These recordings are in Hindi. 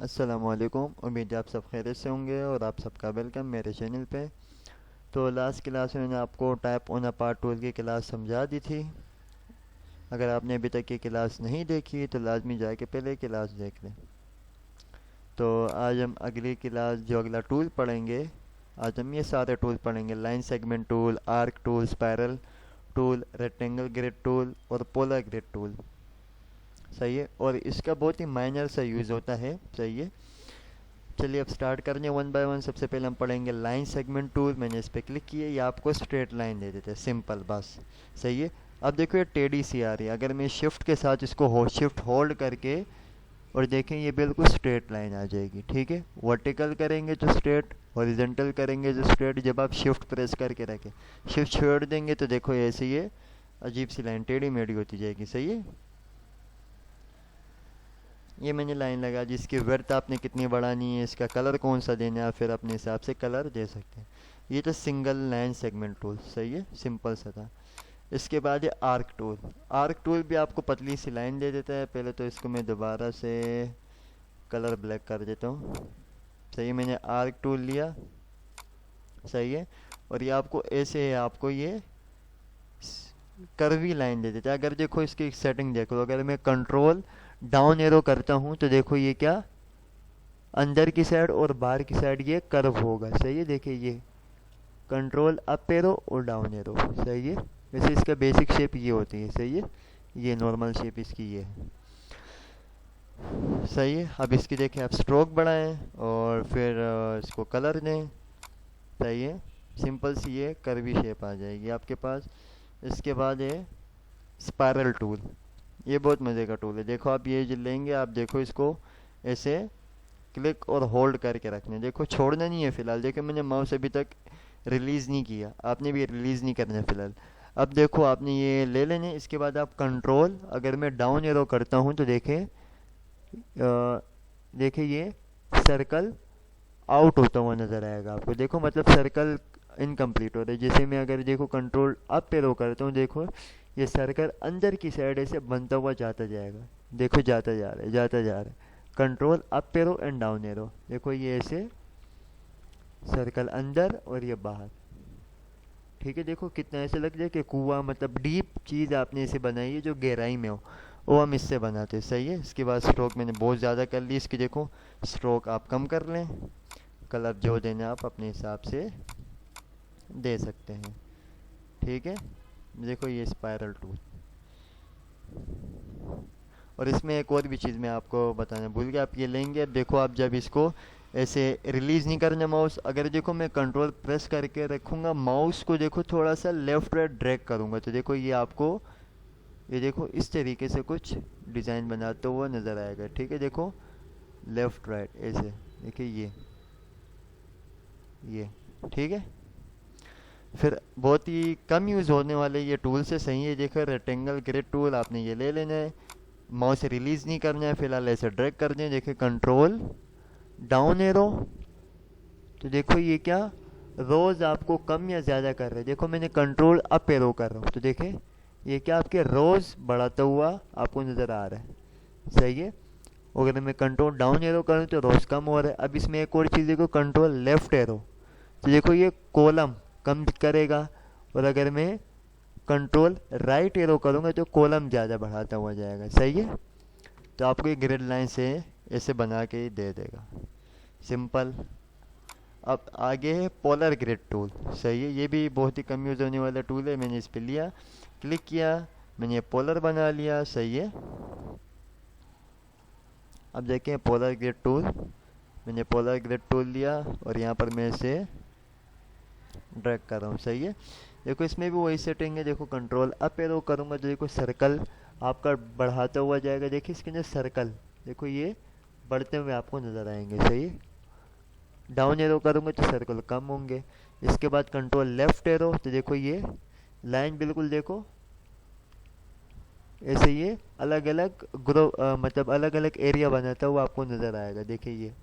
अस्सलामुअलैकुम। उम्मीद है आप सब खैरियत से होंगे और आप सबका वेलकम मेरे चैनल पे। तो लास्ट क्लास में मैंने आपको type on a part tool की क्लास समझा दी थी। अगर आपने अभी तक ये क्लास नहीं देखी तो लाजमी जाके पहले क्लास देख लें। तो आज हम अगली क्लास जो अगला टूल पढ़ेंगे, आज हम ये सारे टूल पढ़ेंगे। Line segment tool, arc tool, spiral tool, rectangle grid tool और पोलर ग्रिड टूल। सही है, और इसका बहुत ही माइनर सा यूज़ होता है। सही है, चलिए अब स्टार्ट करने वन बाय वन। सबसे पहले हम पढ़ेंगे लाइन सेगमेंट टूल। मैंने इस पर क्लिक किया, ये आपको स्ट्रेट लाइन दे देते हैं, सिंपल बस। सही है, अब देखो ये टेढ़ी सी आ रही है। अगर मैं शिफ्ट के साथ इसको शिफ्ट होल्ड करके और देखें, ये बिल्कुल स्ट्रेट लाइन आ जाएगी। ठीक है, वर्टिकल करेंगे तो स्ट्रेट, हॉरिजॉन्टल करेंगे तो स्ट्रेट। जब आप शिफ्ट प्रेस करके रखें, शिफ्ट छोड़ देंगे तो देखो ऐसे ये अजीब सी लाइन टेढ़ी मेढ़ी होती जाएगी। सही है, ये मैंने लाइन लगा दी। इसकी वर्थ आपने कितनी बढ़ानी है, इसका कलर कौन सा देना है, फिर अपने हिसाब से कलर दे सकते हैं। ये तो सिंगल लाइन सेगमेंट टूल। सही है, सिंपल सा था। इसके बाद ये आर्क टूल। आर्क टूल भी आपको पतली सी लाइन दे देता है। पहले तो इसको मैं दोबारा से कलर ब्लैक कर देता हूँ। सही है, मैंने आर्क टूल लिया। सही है, और ये आपको ऐसे है, आपको ये कर्वी लाइन दे देता है। अगर देखो इसकी सेटिंग देख लो, अगर मैं कंट्रोल डाउन एरो करता हूँ तो देखो ये क्या, अंदर की साइड और बाहर की साइड ये कर्व होगा। सही है, देखिए ये कंट्रोल अप एरो और डाउन एरो। सही है, वैसे इसका बेसिक शेप ये होती है। सही है, ये नॉर्मल शेप इसकी ये है। सही है, अब इसकी देखिए आप स्ट्रोक बढ़ाएं और फिर इसको कलर दें। सही है, सिंपल सी ये कर्वी शेप आ जाएगी आपके पास। इसके बाद ये स्पायरल टूल, ये बहुत मज़े का टूल है। देखो आप ये जो लेंगे, आप देखो इसको ऐसे क्लिक और होल्ड करके रखना है। देखो छोड़ना नहीं है फ़िलहाल। देखो मैंने माउस अभी तक रिलीज़ नहीं किया, आपने भी रिलीज़ नहीं करना है फ़िलहाल। अब देखो आपने ये ले लेने। इसके बाद आप कंट्रोल, अगर मैं डाउन एरो करता हूँ तो देखें, देखिए ये सर्कल आउट होता हुआ नज़र आएगा आपको। देखो मतलब सर्कल इनकम्प्लीट हो रहा है। जैसे मैं अगर देखो कंट्रोल अप एरो करता हूँ, देखो ये सर्कल अंदर की साइड ऐसे बनता हुआ जाता जाएगा। देखो जाता जा रहा है, जाता जा रहा है। Control up arrow and down arrow, देखो ये ऐसे सर्कल अंदर और ये बाहर। ठीक है, देखो कितना ऐसे लग जाए कि कुआं, मतलब डीप चीज़ आपने इसे बनाई है जो गहराई में हो, वो हम इससे बनाते हैं। सही है, इसके बाद स्ट्रोक मैंने बहुत ज़्यादा कर ली इसकी। देखो स्ट्रोक आप कम कर लें, कलर जो देना आप अपने हिसाब से दे सकते हैं। ठीक है, देखो ये स्पायरल टूल। और इसमें एक और भी चीज़ मैं आपको बताना भूल गया। आप ये लेंगे, देखो आप जब इसको ऐसे रिलीज़ नहीं करना माउस, अगर देखो मैं कंट्रोल प्रेस करके रखूँगा माउस को, देखो थोड़ा सा लेफ़्ट राइट ड्रैग करूँगा तो देखो ये आपको, ये देखो इस तरीके से कुछ डिज़ाइन बनाते हुआ नज़र आएगा। ठीक है, देखो लेफ़्ट राइट ऐसे, देखिए ये ठीक है। फिर बहुत ही कम यूज़ होने वाले ये टूल से। सही है, देखो रेक्टेंगल ग्रिड टूल आपने ये ले लेना है। माउस से रिलीज़ नहीं करना है फ़िलहाल, ऐसे ड्रैग कर दें। देखिए कंट्रोल डाउन एरो, तो देखो ये क्या रोज़ आपको कम या ज़्यादा कर रहे हैं। देखो मैंने कंट्रोल अप एरो कर रहा हूँ तो देखे ये क्या आपके रोज़ बढ़ाता हुआ आपको नज़र आ रहा है। सही है, और अगर मैं कंट्रोल डाउन एरो करूँ तो रोज़ कम हो रहा है। अब इसमें एक और चीज़ देखो, कंट्रोल लेफ़्ट एरो, तो देखो ये कॉलम कम करेगा। और अगर मैं कंट्रोल राइट एरो करूँगा तो कॉलम ज़्यादा बढ़ाता हुआ जाएगा। सही है, तो आपको ये ग्रिड लाइन से ऐसे बना के ही दे देगा, सिंपल। अब आगे है पोलर ग्रिड टूल। सही है, ये भी बहुत ही कम यूज़ होने वाला टूल है। मैंने इस पर लिया, क्लिक किया, मैंने ये पोलर बना लिया। सही है, अब देखें पोलर ग्रिड टूल, मैंने पोलर ग्रिड टूल लिया और यहाँ पर मैं इसे ड्रैग कर रहा हूँ। सही है, देखो इसमें भी वही सेटिंग है। देखो कंट्रोल अप एरो करूँगा तो देखो सर्कल आपका बढ़ाता हुआ जाएगा। देखिए इसके अंदर सर्कल, देखो ये बढ़ते हुए आपको नज़र आएंगे। सही है, डाउन एरो करूँगा तो सर्कल कम होंगे। इसके बाद कंट्रोल लेफ़्ट एरो, तो देखो ये लाइन बिल्कुल देखो ऐसे ये अलग अलग मतलब अलग अलग एरिया बनाता हुआ आपको नज़र आएगा। देखिए ये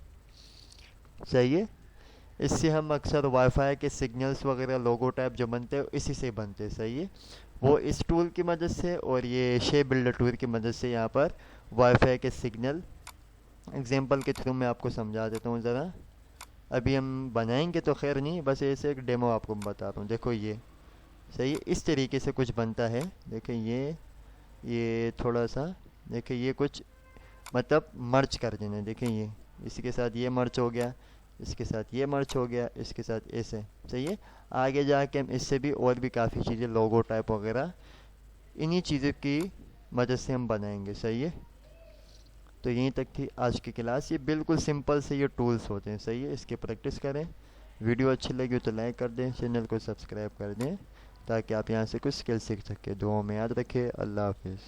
सही है। इससे हम अक्सर वाईफाई के सिग्नल्स वगैरह लोगो टाइप जो बनते हैं इसी से बनते हैं। सही है, वो इस टूल की मदद से और ये शेप बिल्डर टूल की मदद से यहाँ पर वाईफाई के सिग्नल एग्जांपल के थ्रू मैं आपको समझा देता हूँ ज़रा। अभी हम बनाएंगे तो खैर नहीं, बस ऐसे एक डेमो आपको बता रहा हूँ। देखो ये सही है, इस तरीके से कुछ बनता है। देखिए ये थोड़ा सा, देखिए ये कुछ मतलब मर्ज कर देना। देखिए ये इसके साथ ये मर्ज हो गया, इसके साथ ये मर्ज हो गया, इसके साथ ऐसे। सही है। आगे जाके हम इससे भी और भी काफ़ी चीज़ें, लोगो टाइप वगैरह, इन्हीं चीज़ों की मदद से हम बनाएंगे। सही है। तो यहीं तक थी आज की क्लास। ये बिल्कुल सिंपल से ये टूल्स होते हैं। सही है, इसकी प्रैक्टिस करें। वीडियो अच्छी लगी हो तो लाइक कर दें, चैनल को सब्सक्राइब कर दें, ताकि आप यहाँ से कुछ स्किल सीख सकें। दुआओं में याद रखें। अल्लाह हाफिज़।